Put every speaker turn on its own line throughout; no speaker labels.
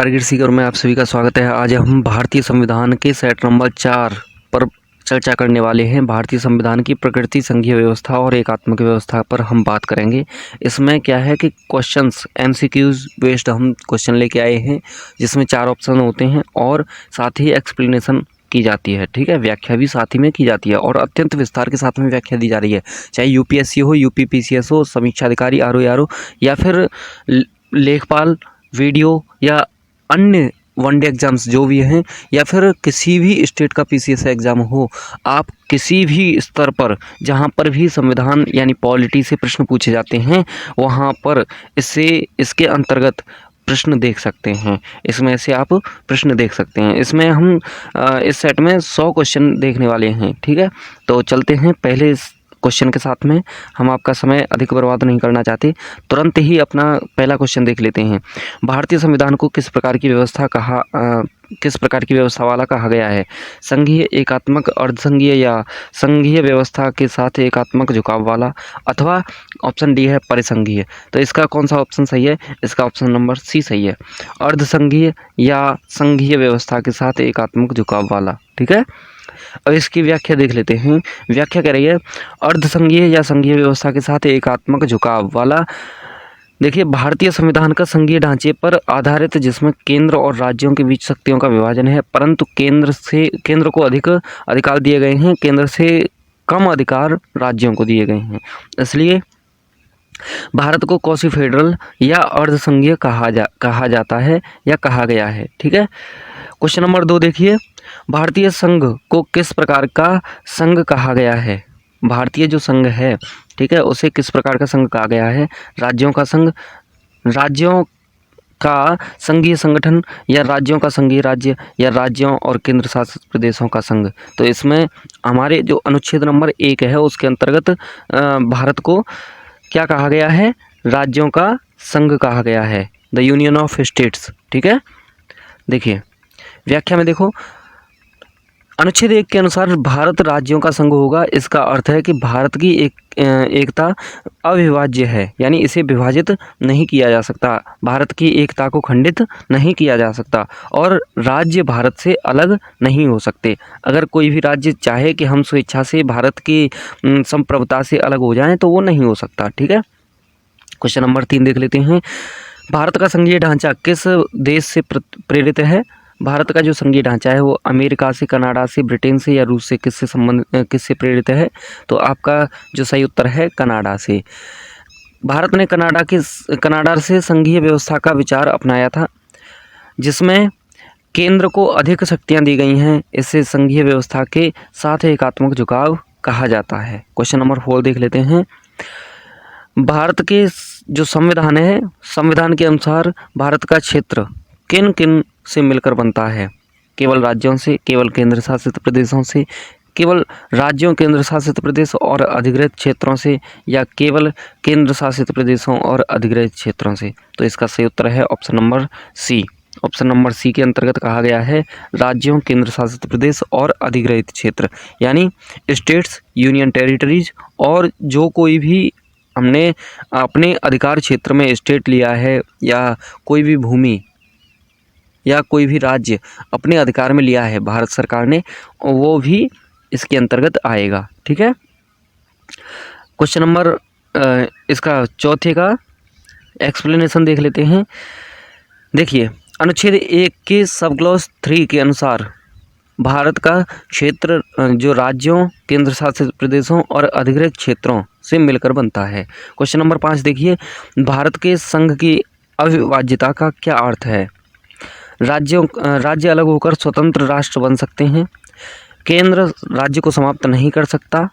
Target Sikar में आप सभी का स्वागत है। आज हम भारतीय संविधान के सेट नंबर 4 पर चर्चा करने वाले हैं। भारतीय संविधान की प्रकृति, संघीय व्यवस्था और एकात्मक व्यवस्था पर हम बात करेंगे। इसमें क्या है कि क्वेश्चंस एमसीक्यूज बेस्ड हम क्वेश्चन लेके आए हैं, जिसमें 4 ऑप्शन होते हैं और साथ ही एक्सप्लेनेशन की जाती है। ठीक है, व्याख्या भी साथ ही में की जाती है और अत्यंत विस्तार के साथ में व्याख्या दी जा रही है। चाहे यूपीएससी हो, यूपीपीसीएस हो, समीक्षा अधिकारी, आरओ या फिर लेखपाल, वीडियो या अन्य वनडे एग्जाम्स जो भी हैं, या फिर किसी भी स्टेट का पीसीएस एग्ज़ाम हो, आप किसी भी स्तर पर जहां पर भी संविधान यानी पॉलिटी से प्रश्न पूछे जाते हैं, वहां पर इसके अंतर्गत प्रश्न देख सकते हैं। इसमें से आप प्रश्न देख सकते हैं। इसमें हम इस सेट में 100 क्वेश्चन देखने वाले हैं। ठीक है, तो चलते हैं पहले इस क्वेश्चन के साथ में। हम आपका समय अधिक बर्बाद नहीं करना चाहते, तुरंत ही अपना पहला क्वेश्चन देख लेते हैं। भारतीय संविधान को किस प्रकार की व्यवस्था वाला कहा गया है? संघीय, एकात्मक, अर्धसंघीय या संघीय व्यवस्था के साथ एकात्मक झुकाव वाला, अथवा ऑप्शन डी है परिसंघीय। तो इसका कौन सा ऑप्शन सही है? इसका ऑप्शन नंबर सी सही है, अर्धसंघीय या संघीय व्यवस्था के साथ एकात्मक झुकाव वाला। ठीक है, अब इसकी व्याख्या देख लेते हैं। व्याख्या कह रही है अर्धसंघीय या संघीय व्यवस्था के साथ एकात्मक झुकाव वाला। देखिए, भारतीय संविधान का संघीय ढांचे पर आधारित, जिसमें केंद्र और राज्यों के बीच शक्तियों का विभाजन है, परंतु केंद्र को अधिक अधिकार दिए गए हैं, केंद्र से कम अधिकार राज्यों को दिए गए हैं। इसलिए भारत को क्वासी फेडरल या अर्धसंघीय कहा जाता है या कहा गया है। ठीक है, क्वेश्चन नंबर 2 देखिए, भारतीय संघ को किस प्रकार का संघ कहा गया है? भारतीय जो संघ है, ठीक है, उसे किस प्रकार का संघ कहा गया है? राज्यों का संघ, राज्यों का संघीय संगठन, या राज्यों का संघीय राज्य, या राज्यों और केंद्र शासित प्रदेशों का संघ। तो इसमें हमारे जो अनुच्छेद नंबर 1 है, उसके अंतर्गत भारत को क्या कहा गया है? राज्यों का संघ कहा गया है, द यूनियन ऑफ स्टेट्स। ठीक है, देखिए व्याख्या में देखो, अनुच्छेद 1 के अनुसार भारत राज्यों का संघ होगा। इसका अर्थ है कि भारत की एकता अविभाज्य है, यानी इसे विभाजित नहीं किया जा सकता, भारत की एकता को खंडित नहीं किया जा सकता, और राज्य भारत से अलग नहीं हो सकते। अगर कोई भी राज्य चाहे कि हम स्वेच्छा से भारत की संप्रभुता से अलग हो जाएं, तो वो नहीं हो सकता। ठीक है, क्वेश्चन नंबर 3 देख लेते हैं। भारत का संघीय ढांचा किस देश से प्रेरित है? भारत का जो संघीय ढांचा है वो अमेरिका से, कनाडा से, ब्रिटेन से या रूस से किससे प्रेरित है? तो आपका जो सही उत्तर है कनाडा से। भारत ने कनाडा से संघीय व्यवस्था का विचार अपनाया था, जिसमें केंद्र को अधिक शक्तियां दी गई हैं। इससे संघीय व्यवस्था के साथ एकात्मक झुकाव कहा जाता है। क्वेश्चन नंबर 4 देख लेते हैं। भारत के जो संविधान है, संविधान के अनुसार भारत का क्षेत्र किन किन से मिलकर बनता है? केवल राज्यों से, केवल केंद्र शासित प्रदेशों से, केवल राज्यों, केंद्र शासित प्रदेश और अधिकृत क्षेत्रों से, या केवल केंद्र शासित प्रदेशों और अधिकृत क्षेत्रों से? तो इसका सही उत्तर है option number C. Option number C के अंतर्गत कहा गया है राज्यों, केंद्र शासित प्रदेश और अधिकृत क्षेत्र, यानी स्टेट्स, यूनियन टेरिटरीज, और जो कोई भी हमने अपने अधिकार क्षेत्र में स्टेट लिया है, या कोई भी भूमि या कोई भी राज्य अपने अधिकार में लिया है भारत सरकार ने, वो भी इसके अंतर्गत आएगा। ठीक है, क्वेश्चन नंबर इसका चौथे का एक्सप्लेनेशन देख लेते हैं। देखिए, अनुच्छेद 1 के सब क्लॉज 3 के अनुसार भारत का क्षेत्र जो राज्यों, केंद्र शासित प्रदेशों और अधिकृत क्षेत्रों से मिलकर बनता है। क्वेश्चन नंबर 5 देखिए, भारत के संघ की अविभाज्यता का क्या अर्थ है? राज्य अलग होकर स्वतंत्र राष्ट्र बन सकते हैं, केंद्र राज्य को समाप्त नहीं कर सकता,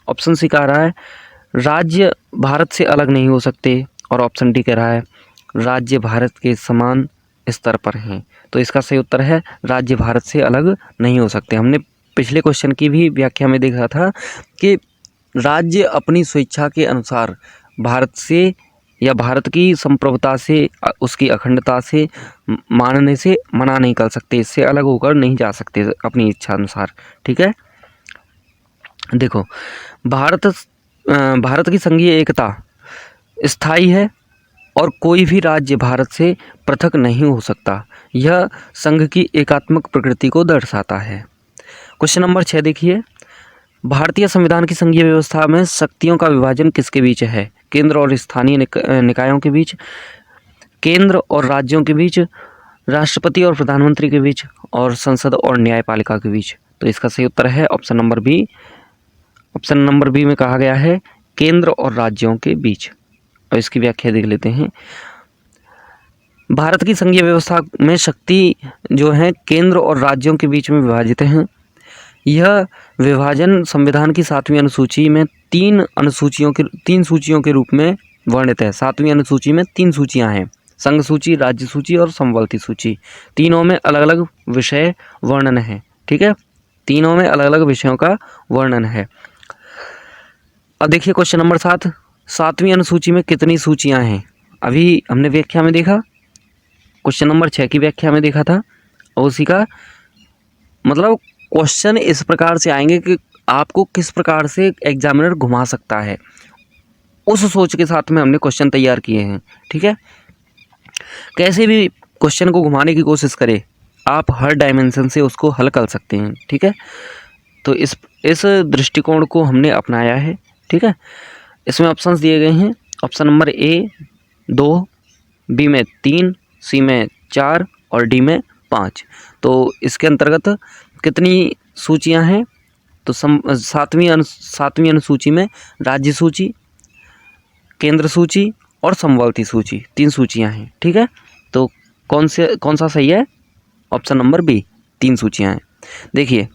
ऑप्शन सी कह रहा है राज्य भारत से अलग नहीं हो सकते, और ऑप्शन डी कह रहा है राज्य भारत के समान स्तर पर हैं। तो इसका सही उत्तर है राज्य भारत से अलग नहीं हो सकते। हमने पिछले क्वेश्चन की भी व्याख्या में देखा था कि राज्य अपनी स्वेच्छा के अनुसार भारत से या भारत की संप्रभुता से, उसकी अखंडता से, मानने से मना नहीं कर सकते, इससे अलग होकर नहीं जा सकते अपनी इच्छा अनुसार। ठीक है, देखो, भारत की संघीय एकता स्थायी है, और कोई भी राज्य भारत से पृथक नहीं हो सकता। यह संघ की एकात्मक प्रकृति को दर्शाता है। क्वेश्चन नंबर 6 देखिए, भारतीय संविधान की संघीय व्यवस्था में शक्तियों का विभाजन किसके बीच है? केंद्र और स्थानीय निकायों के बीच, केंद्र और राज्यों के बीच, राष्ट्रपति और प्रधानमंत्री के बीच, और संसद और न्यायपालिका के बीच। तो इसका सही उत्तर है option number B. Option number B में कहा गया है केंद्र और राज्यों के बीच। और इसकी व्याख्या देख लेते हैं। भारत की संघीय व्यवस्था में शक्ति जो है केंद्र और राज्यों के बीच में विभाजित हैं। यह विभाजन संविधान की 7वीं अनुसूची में 3 सूचियों के रूप में वर्णित है। 7वीं अनुसूची में 3 सूचियां हैं, संघ सूची, राज्य सूची और समवर्ती सूची। तीनों में अलग अलग विषय वर्णन है। ठीक है, तीनों में अलग अलग विषयों का वर्णन है। अब देखिए क्वेश्चन नंबर 7, 7वीं अनुसूची में कितनी सूचियां हैं? अभी हमने व्याख्या में देखा, क्वेश्चन नंबर 6 की व्याख्या में देखा था, और उसी का मतलब क्वेश्चन इस प्रकार से आएंगे कि आपको किस प्रकार से एग्जामिनर घुमा सकता है, उस सोच के साथ में हमने क्वेश्चन तैयार किए हैं। ठीक है, कैसे भी क्वेश्चन को घुमाने की कोशिश करें, आप हर डायमेंशन से उसको हल कर सकते हैं। ठीक है, तो इस दृष्टिकोण को हमने अपनाया है। ठीक है, इसमें ऑप्शंस दिए गए हैं। ऑप्शन नंबर ए 2, बी में 3, सी में 4 और डी में 5। तो इसके अंतर्गत कितनी सूचियां हैं? तो 7वीं अनुसूची में राज्य सूची, केंद्र सूची और समवर्ती सूची, 3 सूचियां हैं। ठीक है, तो कौन सा सही है? ऑप्शन नंबर बी, 3 सूचियां हैं। देखिए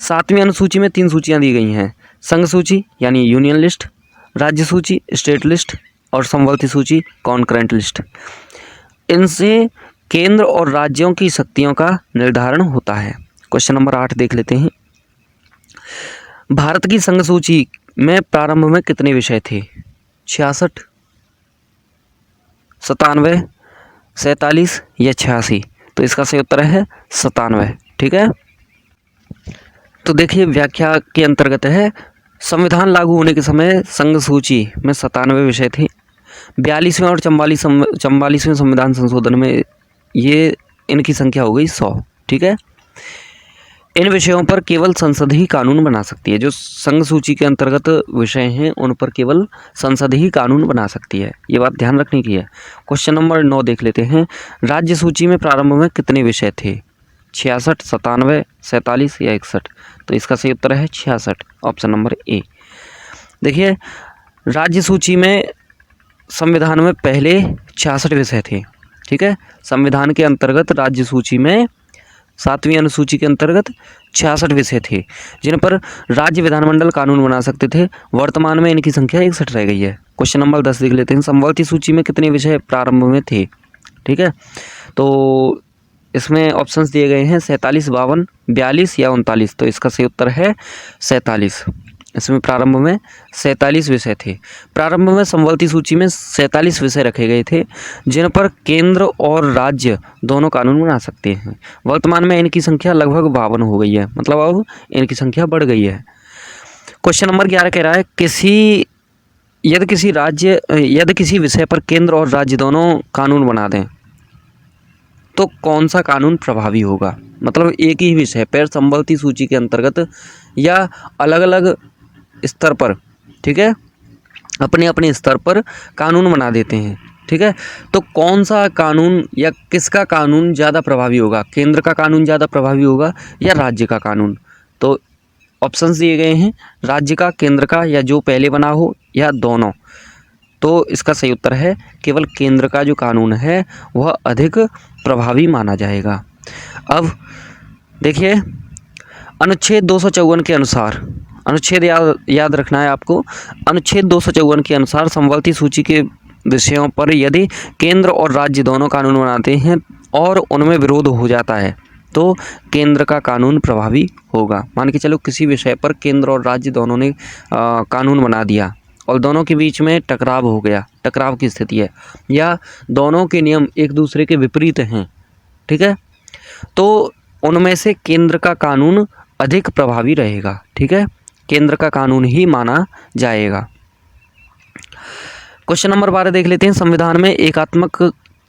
7वीं अनुसूची में 3 सूचियां दी गई हैं, संघ सूची यानी यूनियन लिस्ट, राज्य सूची स्टेट लिस्ट, और समवर्ती सूची कॉन्करेंट लिस्ट। इनसे केंद्र और राज्यों की शक्तियों का निर्धारण होता है। क्वेश्चन नंबर 8 देख लेते हैं। भारत की संघ सूची में प्रारंभ में कितने विषय थे? 66, 97, 47 या 86? तो इसका सही उत्तर है 97। ठीक है, तो देखिए व्याख्या के अंतर्गत है, संविधान लागू होने के समय संघ सूची में 97 विषय थे। 42वें और 44वें संविधान संशोधन में ये इनकी संख्या हो गई 100। ठीक है, इन विषयों पर केवल संसद ही कानून बना सकती है। जो संघ सूची के अंतर्गत विषय हैं उन पर केवल संसद ही कानून बना सकती है, ये बात ध्यान रखने की है। क्वेश्चन नंबर 9 देख लेते हैं। राज्य सूची में प्रारंभ में कितने विषय थे? 66, 97, 47 या 61? तो इसका सही उत्तर है 66, ऑप्शन नंबर ए। देखिए राज्य सूची में संविधान में पहले 66 विषय थे। ठीक है, संविधान के अंतर्गत राज्य सूची में 7वीं अनुसूची के अंतर्गत 66 विषय थे जिन पर राज्य विधानमंडल कानून बना सकते थे। वर्तमान में इनकी संख्या 61 रह गई है। क्वेश्चन नंबर 10 देख लेते हैं। समवर्ती सूची में कितने विषय प्रारंभ में थे? ठीक है, तो इसमें ऑप्शंस दिए गए हैं 47, 52, 42 या 39। तो इसका सही उत्तर है 47। इसमें प्रारंभ में 47 विषय थे। प्रारंभ में समवर्ती सूची में 47 विषय रखे गए थे जिन पर केंद्र और राज्य दोनों कानून बना सकते हैं। वर्तमान में इनकी संख्या लगभग 52 हो गई है, मतलब अब इनकी संख्या बढ़ गई है। क्वेश्चन नंबर 11 कह रहा है यदि किसी विषय पर केंद्र और राज्य दोनों कानून बना दें तो कौन सा कानून प्रभावी होगा? मतलब एक ही विषय पर समवर्ती सूची के अंतर्गत या अलग अलग स्तर पर, ठीक है, अपने अपने स्तर पर कानून बना देते हैं। ठीक है, तो कौन सा कानून या किसका कानून ज़्यादा प्रभावी होगा? केंद्र का कानून ज़्यादा प्रभावी होगा या राज्य का कानून? तो ऑप्शंस दिए गए हैं, राज्य का, केंद्र का, या जो पहले बना हो, या दोनों। तो इसका सही उत्तर है केवल केंद्र का जो कानून है वह अधिक प्रभावी माना जाएगा। अब देखिए अनुच्छेद 254 के अनुसार, अनुच्छेद याद रखना है आपको, अनुच्छेद 254 के अनुसार समवर्ती सूची के विषयों पर यदि केंद्र और राज्य दोनों कानून बनाते हैं और उनमें विरोध हो जाता है तो केंद्र का कानून प्रभावी होगा। मान के चलो किसी विषय पर केंद्र और राज्य दोनों ने कानून बना दिया और दोनों के बीच में टकराव हो गया, टकराव की स्थिति है, या दोनों के नियम एक दूसरे के विपरीत हैं, ठीक है, तो उनमें से केंद्र का कानून अधिक प्रभावी रहेगा। ठीक है, केंद्र का कानून ही माना जाएगा। क्वेश्चन नंबर 12 देख लेते हैं। संविधान में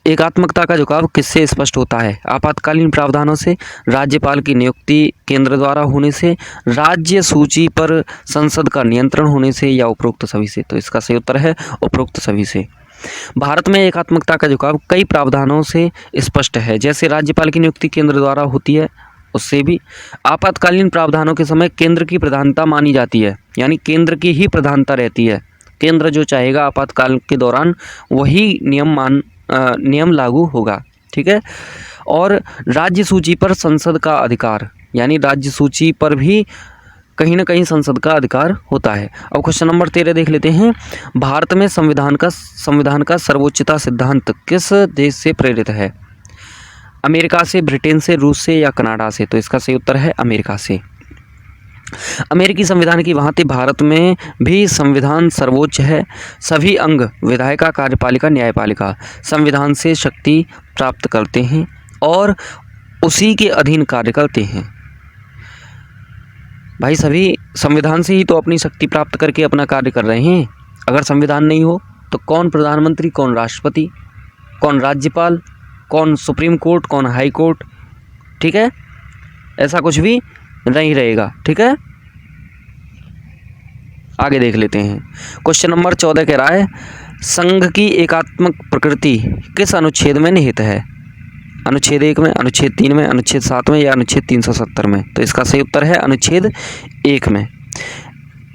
एकात्मकता का झुकाव किससे स्पष्ट होता है? आपातकालीन प्रावधानों से, राज्यपाल की नियुक्ति केंद्र द्वारा होने से, राज्य सूची पर संसद का नियंत्रण होने से, या उपरोक्त सभी से। तो इसका सही उत्तर है उपरोक्त सभी से। भारत में एकात्मकता का झुकाव कई प्रावधानों से स्पष्ट है, जैसे राज्यपाल की नियुक्ति केंद्र द्वारा होती है उससे भी, आपातकालीन प्रावधानों के समय केंद्र की प्रधानता मानी जाती है, यानी केंद्र की ही प्रधानता रहती है। केंद्र जो चाहेगा आपातकाल के दौरान वही नियम लागू होगा, ठीक है। और राज्य सूची पर संसद का अधिकार, यानी राज्य सूची पर भी कहीं ना कहीं संसद का अधिकार होता है। अब क्वेश्चन नंबर 13 देख लेते हैं। भारत में संविधान का सर्वोच्चता सिद्धांत किस देश से प्रेरित है? अमेरिका से, ब्रिटेन से, रूस से, या कनाडा से। तो इसका सही उत्तर है अमेरिका से। अमेरिकी संविधान की भांति भारत में भी संविधान सर्वोच्च है। सभी अंग, विधायिका, कार्यपालिका, न्यायपालिका, संविधान से शक्ति प्राप्त करते हैं और उसी के अधीन कार्य करते हैं। भाई सभी संविधान से ही तो अपनी शक्ति प्राप्त करके अपना कार्य कर रहे हैं। अगर संविधान नहीं हो तो कौन प्रधानमंत्री, कौन राष्ट्रपति, कौन राज्यपाल, कौन सुप्रीम कोर्ट, कौन हाई कोर्ट, ठीक है। ऐसा कुछ भी नहीं रहेगा, ठीक है। आगे देख लेते हैं। क्वेश्चन नंबर 14 कह रहा है, संघ की एकात्मक प्रकृति किस अनुच्छेद में निहित है? अनुच्छेद 1 में, अनुच्छेद 3 में, अनुच्छेद 7 में, या अनुच्छेद 370 में। तो इसका सही उत्तर है अनुच्छेद 1 में।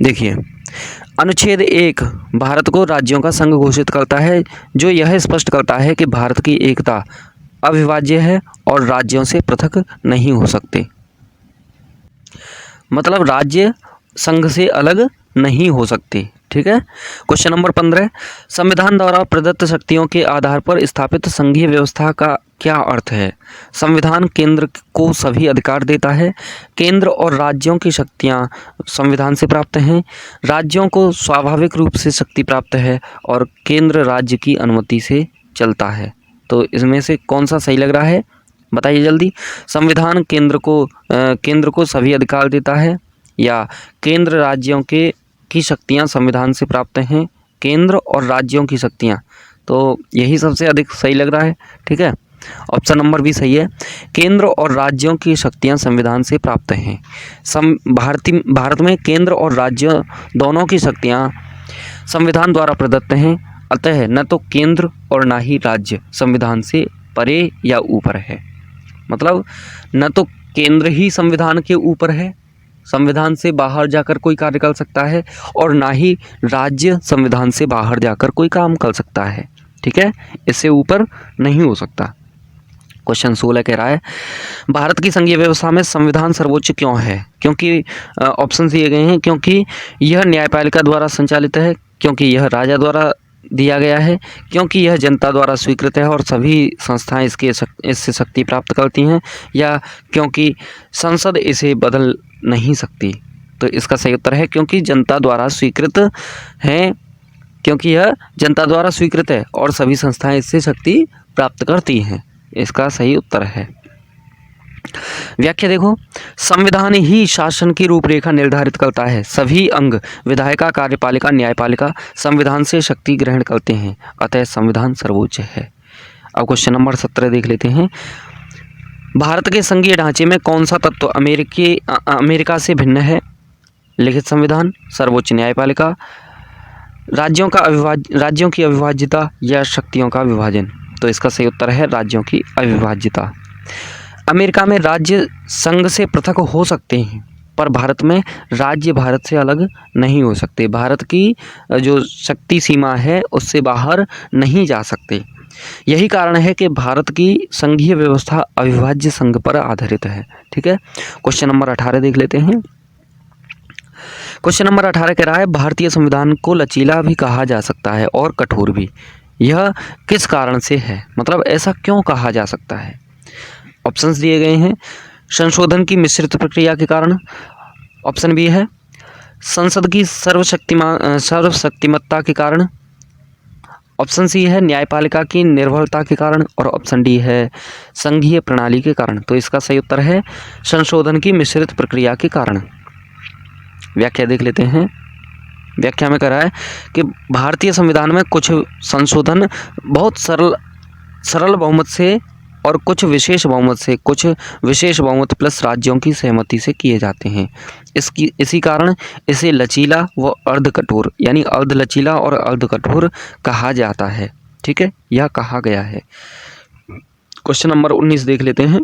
देखिए, अनुच्छेद 1 भारत को राज्यों का संघ घोषित करता है, जो यह स्पष्ट करता है कि भारत की एकता अविभाज्य है और राज्यों से पृथक नहीं हो सकते। मतलब राज्य संघ से अलग नहीं हो सकते, ठीक है। क्वेश्चन नंबर 15, संविधान द्वारा प्रदत्त शक्तियों के आधार पर स्थापित संघीय व्यवस्था का क्या अर्थ है? संविधान केंद्र को सभी अधिकार देता है। केंद्र और राज्यों की शक्तियां संविधान से प्राप्त हैं। राज्यों को स्वाभाविक रूप से शक्ति प्राप्त है और केंद्र राज्य की अनुमति से चलता है। तो इसमें से कौन सा सही लग रहा है, बताइए जल्दी। संविधान केंद्र को सभी अधिकार देता है, या केंद्र राज्यों की शक्तियां संविधान से प्राप्त हैं। केंद्र और राज्यों की शक्तियां, तो यही सबसे अधिक सही लग रहा है, ठीक है। ऑप्शन नंबर भी सही है। केंद्र और राज्यों की शक्तियां संविधान से प्राप्त हैं। भारत में केंद्र और राज्य दोनों की शक्तियां संविधान द्वारा प्रदत्त हैं। अतः न तो केंद्र और ना ही राज्य संविधान से परे या ऊपर है। मतलब न तो केंद्र ही संविधान के ऊपर है, संविधान से बाहर जाकर कोई कार्य कर सकता है, और ना ही राज्य संविधान से बाहर जाकर कोई काम कर सकता है, ठीक है। इससे ऊपर नहीं हो सकता। क्वेश्चन 16 कह रहा है, भारत की संघीय व्यवस्था में संविधान सर्वोच्च क्यों है? क्योंकि ऑप्शन दिए गए हैं, क्योंकि यह न्यायपालिका द्वारा संचालित है, क्योंकि यह राजा द्वारा दिया गया है, क्योंकि यह जनता द्वारा स्वीकृत है और सभी संस्थाएं इससे शक्ति प्राप्त करती हैं, या क्योंकि संसद इसे बदल नहीं सकती। तो इसका सही उत्तर है क्योंकि जनता द्वारा स्वीकृत है, क्योंकि यह जनता द्वारा स्वीकृत है और सभी संस्थाएं इससे शक्ति प्राप्त करती हैं। इसका सही उत्तर है। व्याख्या देखो, संविधान ही शासन की रूपरेखा निर्धारित करता है। सभी अंग, विधायिका, कार्यपालिका, न्यायपालिका संविधान से शक्ति ग्रहण करते हैं, अतः संविधान सर्वोच्च है। अब क्वेश्चन नंबर 17 देख लेते हैं। भारत के संघीय ढांचे में कौन सा तत्व अमेरिका से भिन्न है? लिखित संविधान, सर्वोच्च न्यायपालिका, राज्यों की अविभाज्यता, या शक्तियों का विभाजन। तो इसका सही उत्तर है राज्यों की अविभाज्यता। अमेरिका में राज्य संघ से पृथक हो सकते हैं, पर भारत में राज्य भारत से अलग नहीं हो सकते। भारत की जो शक्ति सीमा है उससे बाहर नहीं जा सकते। यही कारण है कि भारत की संघीय व्यवस्था अविभाज्य संघ पर आधारित है, ठीक है। क्वेश्चन नंबर 18 देख लेते हैं। क्वेश्चन नंबर 18 कह रहा है, भारतीय संविधान को लचीला भी कहा जा सकता है और कठोर भी। यह किस कारण से है? मतलब ऐसा क्यों कहा जा सकता है? ऑप्शंस दिए गए हैं। संशोधन की मिश्रित प्रक्रिया के कारण, ऑप्शन बी है संसद की सर्वशक्तिमत्ता के कारण, ऑप्शन सी है न्यायपालिका की निर्भरता के कारण, और ऑप्शन डी है संघीय प्रणाली के कारण। तो इसका सही उत्तर है संशोधन की मिश्रित प्रक्रिया के कारण। व्याख्या देख लेते हैं। व्याख्या में करा है कि भारतीय संविधान में कुछ संशोधन बहुत सरल बहुमत से और कुछ विशेष बहुमत प्लस राज्यों की सहमति से किए जाते हैं। इसी कारण इसे लचीला व अर्ध कठोर यानी अर्ध लचीला और अर्ध कठोर कहा जाता है। ठीक है, यह कहा गया है। क्वेश्चन नंबर 19 देख लेते हैं।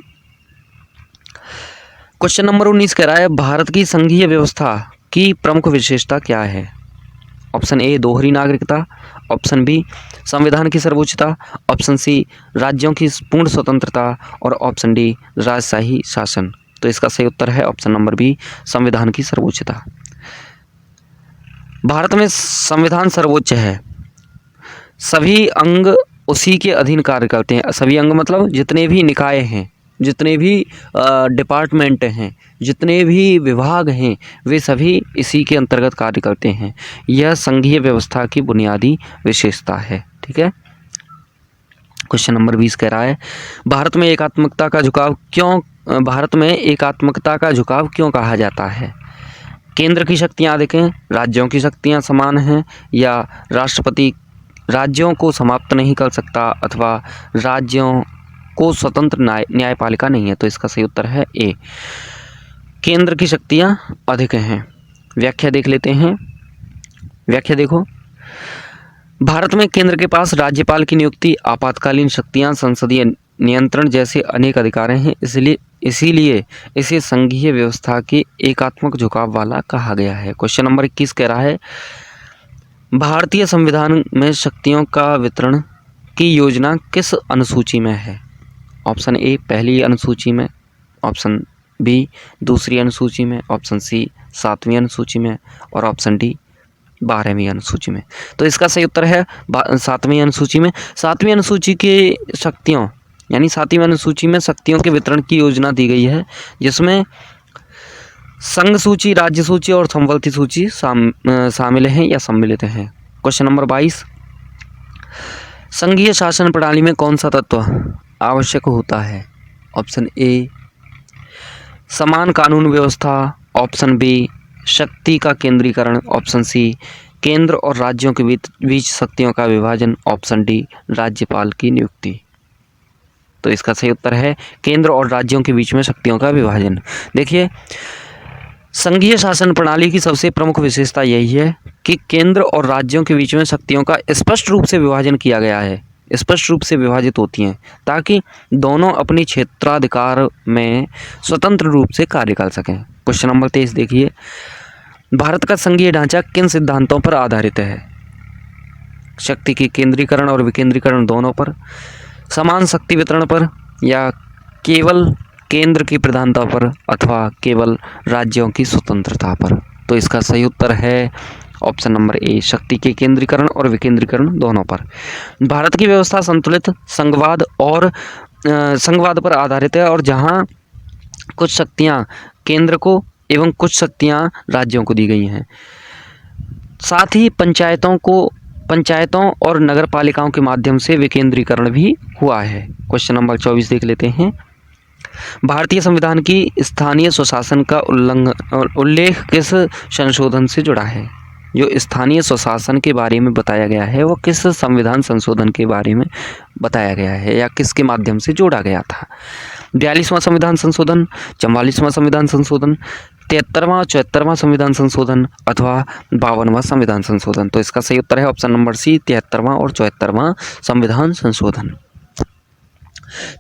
क्वेश्चन नंबर 19 कह रहा है भारत की संघीय व्यवस्था की प्रमुख विशेषता क्या है? ऑप्शन ए दोहरी नागरिकता, ऑप्शन बी संविधान की सर्वोच्चता, ऑप्शन सी राज्यों की पूर्ण स्वतंत्रता और ऑप्शन डी राजशाही शासन। तो इसका सही उत्तर है ऑप्शन नंबर बी संविधान की सर्वोच्चता। भारत में संविधान सर्वोच्च है, सभी अंग उसी के अधीन कार्य करते हैं। सभी अंग मतलब जितने भी निकाय हैं, जितने भी डिपार्टमेंट हैं, जितने भी विभाग हैं, वे सभी इसी के अंतर्गत कार्य करते हैं। यह संघीय व्यवस्था की बुनियादी विशेषता है। ठीक है। क्वेश्चन नंबर 20 कह रहा है भारत में एकात्मकता का झुकाव क्यों कहा जाता है? केंद्र की शक्तियाँ अधिक हैं, राज्यों की शक्तियाँ समान हैं, या राष्ट्रपति राज्यों को समाप्त नहीं कर सकता, अथवा राज्यों को स्वतंत्र न्यायपालिका नहीं है। तो इसका सही उत्तर है ए केंद्र की शक्तियाँ अधिक हैं। व्याख्या देख लेते हैं। व्याख्या देखो, भारत में केंद्र के पास राज्यपाल की नियुक्ति, आपातकालीन शक्तियाँ, संसदीय नियंत्रण जैसे अनेक अधिकार हैं। इसीलिए इसे संघीय व्यवस्था के एकात्मक झुकाव वाला कहा गया है। क्वेश्चन नंबर 21 कह रहा है भारतीय संविधान में शक्तियों का वितरण की योजना किस अनुसूची में है? ऑप्शन ए पहली अनुसूची में, ऑप्शन बी दूसरी अनुसूची में, ऑप्शन सी 7वीं अनुसूची में और ऑप्शन डी 12वीं अनुसूची में। तो इसका सही उत्तर है 7वीं अनुसूची में। 7वीं अनुसूची के शक्तियों यानी 7वीं अनुसूची में शक्तियों के वितरण की योजना दी गई है, जिसमें संघ सूची, राज्य सूची और संवृत्ति सूची शामिल हैं या सम्मिलित हैं। क्वेश्चन नंबर 22 संघीय शासन प्रणाली में कौन सा तत्व आवश्यक होता है? ऑप्शन ए समान कानून व्यवस्था, ऑप्शन बी शक्ति का केंद्रीकरण, ऑप्शन सी केंद्र और राज्यों के बीच शक्तियों का विभाजन, ऑप्शन डी राज्यपाल की नियुक्ति। तो इसका सही उत्तर है केंद्र और राज्यों के बीच में शक्तियों का विभाजन। देखिए, संघीय शासन प्रणाली की सबसे प्रमुख विशेषता यही है कि केंद्र और राज्यों के बीच में शक्तियों का स्पष्ट रूप से विभाजन किया गया है, स्पष्ट रूप से विभाजित होती हैं, ताकि दोनों अपनी क्षेत्राधिकार में स्वतंत्र रूप से कार्य कर सकें। क्वेश्चन नंबर 23 देखिए, भारत का संघीय ढांचा किन सिद्धांतों पर आधारित है? शक्ति के केंद्रीकरण और विकेंद्रीकरण दोनों पर, समान शक्ति वितरण पर, या केवल केंद्र की प्रधानता पर, अथवा केवल राज्यों की स्वतंत्रता पर। तो इसका सही उत्तर है ऑप्शन नंबर ए शक्ति के केंद्रीकरण और विकेंद्रीकरण दोनों पर। भारत की व्यवस्था संतुलित संघवाद पर आधारित है, और जहां कुछ शक्तियां केंद्र को एवं कुछ शक्तियां राज्यों को दी गई हैं। साथ ही पंचायतों और नगर पालिकाओं के माध्यम से विकेंद्रीकरण भी हुआ है। क्वेश्चन नंबर 24 देख लेते हैं। भारतीय संविधान की स्थानीय स्वशासन का उल्लेख किस संशोधन से जुड़ा है? जो स्थानीय स्वशासन के बारे में बताया गया है वो किस संविधान संशोधन के बारे में बताया गया है या किसके माध्यम से जोड़ा गया था? 42वां संविधान संशोधन, 44वां संविधान संशोधन, 73वां और 74वां संविधान संशोधन, अथवा 52वां संविधान संशोधन। तो इसका सही उत्तर है ऑप्शन नंबर सी 73वां और 74वां संविधान संशोधन।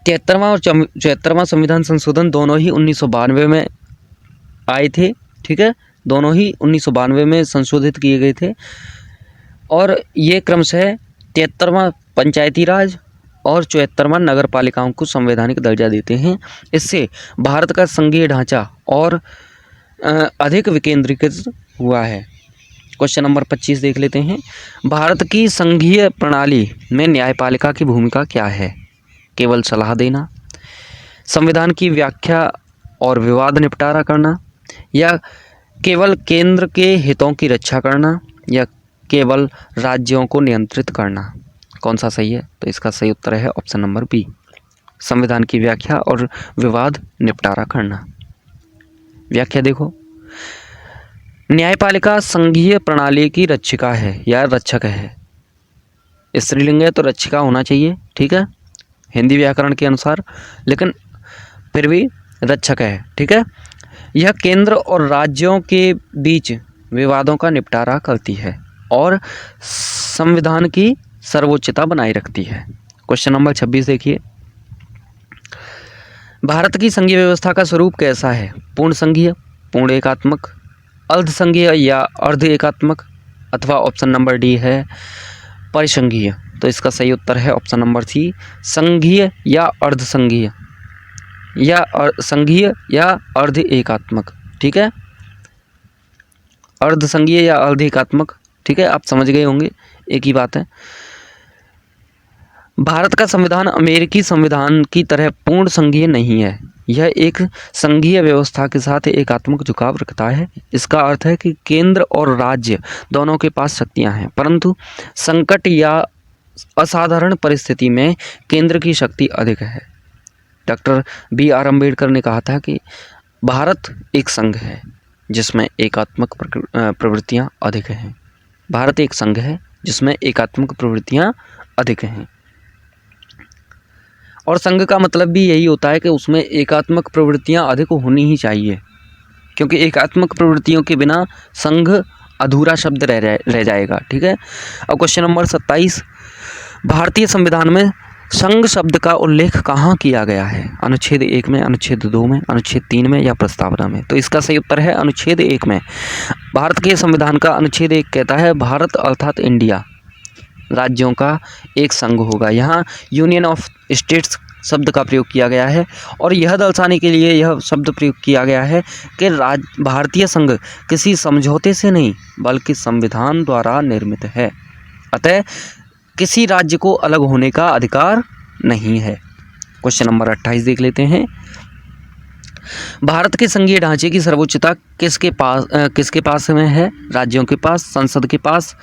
73वां और 74वां संविधान संशोधन दोनों ही 1992 में आए थे। ठीक है, दोनों ही 1992 में संशोधित किए गए थे, और ये क्रमशः 73वां पंचायती राज और 74वां नगर पालिकाओं को संवैधानिक दर्जा देते हैं। इससे भारत का संघीय ढांचा और अधिक विकेंद्रीकृत हुआ है। क्वेश्चन नंबर 25 देख लेते हैं। भारत की संघीय प्रणाली में न्यायपालिका की भूमिका क्या है? केवल सलाह देना, संविधान की व्याख्या और विवाद निपटारा करना, या केवल केंद्र के हितों की रक्षा करना, या केवल राज्यों को नियंत्रित करना? कौन सा सही है? तो इसका सही उत्तर है ऑप्शन नंबर बी संविधान की व्याख्या और विवाद निपटारा करना। व्याख्या देखो, न्यायपालिका संघीय प्रणाली की रक्षिका है या रक्षक है। स्त्रीलिंग है तो रक्षिका होना चाहिए, ठीक है, हिंदी व्याकरण के अनुसार, लेकिन फिर भी रक्षक है, ठीक है। यह केंद्र और राज्यों के बीच विवादों का निपटारा करती है और संविधान की सर्वोच्चता बनाए रखती है। क्वेश्चन नंबर 26 देखिए, भारत की संघीय व्यवस्था का स्वरूप कैसा है? पूर्ण संघीय, पूर्ण एकात्मक, अर्ध संघीय या अर्ध एकात्मक, अथवा ऑप्शन नंबर डी है परिसंघीय। तो इसका सही उत्तर है ऑप्शन नंबर सी, संघीय या अर्ध संघीय या संघीय या अर्ध एकात्मक, ठीक है, अर्ध संघीय या अर्ध एकात्मक, ठीक है, आप समझ गए होंगे, एक ही बात है। भारत का संविधान अमेरिकी संविधान की तरह पूर्ण संघीय नहीं है, यह एक संघीय व्यवस्था के साथ एकात्मक झुकाव रखता है। इसका अर्थ है कि केंद्र और राज्य दोनों के पास शक्तियां हैं, परंतु संकट या असाधारण परिस्थिति में केंद्र की शक्ति अधिक है। Doctor B.R. अम्बेडकर ने कहा था कि भारत एक संघ है जिसमें एकात्मक प्रवृत्तियां अधिक हैं। भारत एक संघ है जिसमें एकात्मक प्रवृत्तियां अधिक हैं, और संघ का मतलब भी यही होता है कि उसमें एकात्मक प्रवृत्तियां अधिक होनी ही चाहिए, क्योंकि एकात्मक प्रवृत्तियों के बिना संघ अधूरा शब्द रह जाएगा, ठीक है। अब क्वेश्चन नंबर 27, भारतीय संविधान में संघ शब्द का उल्लेख कहाँ किया गया है? अनुच्छेद 1 में, अनुच्छेद 2 में, अनुच्छेद 3 में या प्रस्तावना में? तो इसका सही उत्तर है अनुच्छेद 1 में। भारत के संविधान का अनुच्छेद 1 कहता है भारत अर्थात इंडिया राज्यों का एक संघ होगा। यहाँ यूनियन ऑफ स्टेट्स शब्द का प्रयोग किया गया है और यह दर्शाने के लिए यह शब्द प्रयोग किया गया है कि भारतीय संघ किसी समझौते से नहीं बल्कि संविधान द्वारा निर्मित है, अतः किसी राज्य को अलग होने का अधिकार नहीं है। क्वेश्चन नंबर 28 देख लेते हैं, भारत के संघीय ढांचे की सर्वोच्चता किसके पास में है? राज्यों के पास, संसद के पास,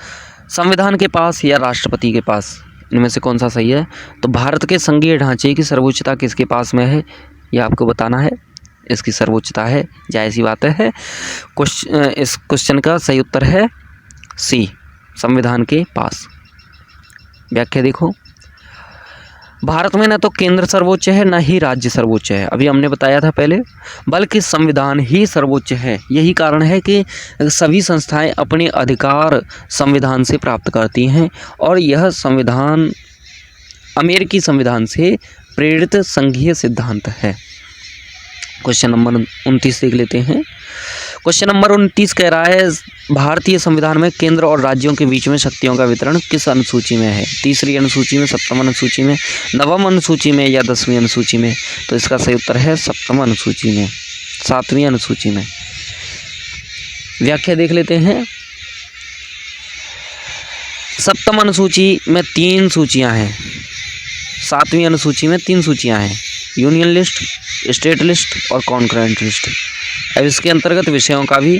संविधान के पास या राष्ट्रपति के पास? इनमें से कौन सा सही है? तो भारत के संघीय ढांचे की सर्वोच्चता किसके पास में है, यह आपको बताना है। इसकी सर्वोच्चता है, जाहिर सी बात है, इस क्वेश्चन का सही उत्तर है सी, संविधान के पास। व्याख्या देखो, भारत में न तो केंद्र सर्वोच्च है न ही राज्य सर्वोच्च है, अभी हमने बताया था पहले, बल्कि संविधान ही सर्वोच्च है। यही कारण है कि सभी संस्थाएं अपने अधिकार संविधान से प्राप्त करती हैं और यह संविधान अमेरिकी संविधान से प्रेरित संघीय सिद्धांत है। क्वेश्चन नंबर 29 देख लेते हैं। क्वेश्चन नंबर 29 कह रहा है भारतीय संविधान में केंद्र और राज्यों के बीच में शक्तियों का वितरण किस अनुसूची में है? तीसरी अनुसूची में, सप्तम अनुसूची में, नवम अनुसूची में या 10वीं अनुसूची में? तो इसका सही उत्तर है सप्तम अनुसूची में, 7वीं अनुसूची में। व्याख्या देख लेते हैं, सप्तम अनुसूची में 3 सूचियां हैं, 7वीं अनुसूची में 3 सूचियां हैं, यूनियन लिस्ट, स्टेट लिस्ट और कॉन्करेंट लिस्ट। अब इसके अंतर्गत विषयों का भी